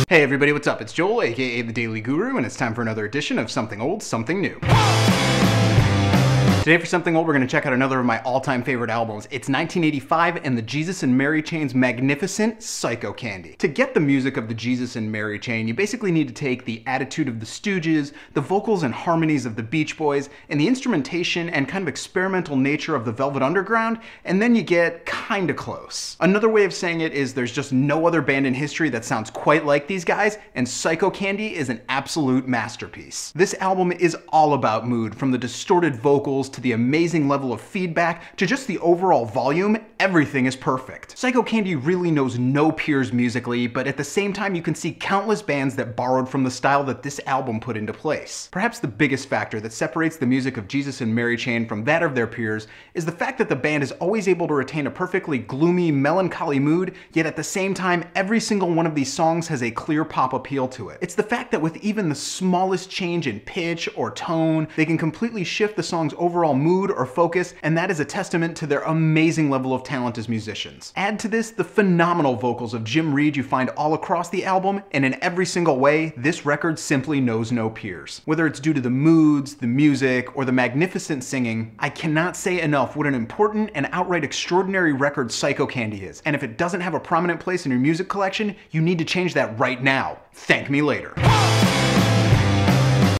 Hey everybody, what's up? It's Joel, aka The Daily Guru, and it's time for another edition of Something Old, Something New. Today for Something Old, we're going to check out another of my all-time favorite albums. It's 1985 and the Jesus and Mary Chain's magnificent Psychocandy. To get the music of the Jesus and Mary Chain, you basically need to take the attitude of the Stooges, the vocals and harmonies of the Beach Boys, and the instrumentation and kind of experimental nature of the Velvet Underground, and then you get kinda close. Another way of saying it is there's just no other band in history that sounds quite like these guys, and Psychocandy is an absolute masterpiece. This album is all about mood, from the distorted vocals to the amazing level of feedback, to just the overall volume. Everything is perfect. Psychocandy really knows no peers musically, but at the same time you can see countless bands that borrowed from the style that this album put into place. Perhaps the biggest factor that separates the music of Jesus and Mary Chain from that of their peers is the fact that the band is always able to retain a perfectly gloomy, melancholy mood, yet at the same time every single one of these songs has a clear pop appeal to it. It's the fact that with even the smallest change in pitch or tone, they can completely shift the song's overall mood or focus, and that is a testament to their amazing level of talent as musicians. Add to this the phenomenal vocals of Jim Reid you find all across the album, and in every single way, this record simply knows no peers. Whether it's due to the moods, the music, or the magnificent singing, I cannot say enough what an important and outright extraordinary record Psychocandy is, and if it doesn't have a prominent place in your music collection, you need to change that right now. Thank me later.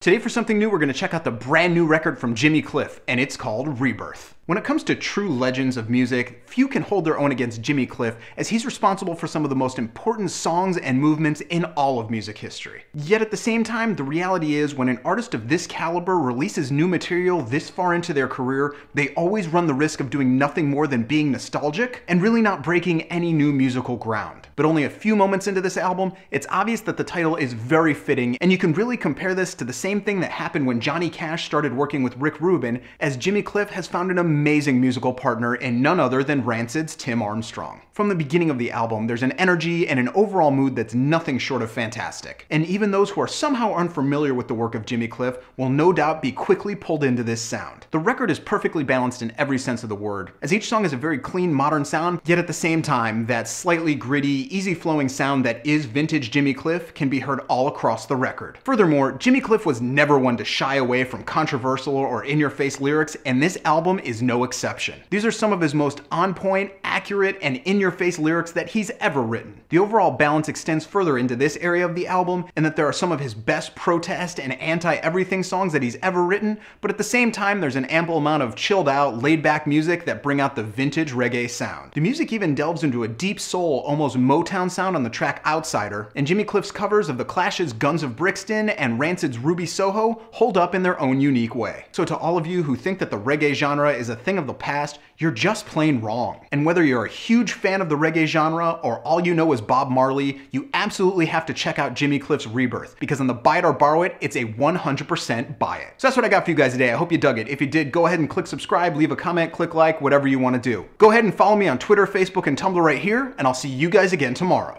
Today for Something New, we're going to check out the brand new record from Jimmy Cliff, and it's called Rebirth. When it comes to true legends of music, few can hold their own against Jimmy Cliff, as he's responsible for some of the most important songs and movements in all of music history. Yet at the same time, the reality is when an artist of this caliber releases new material this far into their career, they always run the risk of doing nothing more than being nostalgic and really not breaking any new musical ground. But only a few moments into this album, it's obvious that the title is very fitting, and you can really compare this to the same thing that happened when Johnny Cash started working with Rick Rubin, as Jimmy Cliff has found an amazing musical partner in none other than Rancid's Tim Armstrong. From the beginning of the album, there's an energy and an overall mood that's nothing short of fantastic. And even those who are somehow unfamiliar with the work of Jimmy Cliff will no doubt be quickly pulled into this sound. The record is perfectly balanced in every sense of the word, as each song has a very clean, modern sound, yet at the same time, that slightly gritty, easy-flowing sound that is vintage Jimmy Cliff can be heard all across the record. Furthermore, Jimmy Cliff was never one to shy away from controversial or in-your-face lyrics, and this album is no exception. These are some of his most on-point, accurate, and in-your-face lyrics that he's ever written. The overall balance extends further into this area of the album, and that there are some of his best protest and anti-everything songs that he's ever written, but at the same time there's an ample amount of chilled-out, laid-back music that bring out the vintage reggae sound. The music even delves into a deep soul, almost Motown sound on the track Outsider, and Jimmy Cliff's covers of The Clash's Guns of Brixton and Rancid's Ruby Soho hold up in their own unique way. So to all of you who think that the reggae genre is a thing of the past, you're just plain wrong. And whether you're a huge fan of the reggae genre or all you know is Bob Marley, you absolutely have to check out Jimmy Cliff's Rebirth, because on the Buy It or Borrow It, it's a 100% buy it. So that's what I got for you guys today. I hope you dug it. If you did, go ahead and click subscribe, leave a comment, click like, whatever you want to do. Go ahead and follow me on Twitter, Facebook, and Tumblr right here, and I'll see you guys again tomorrow.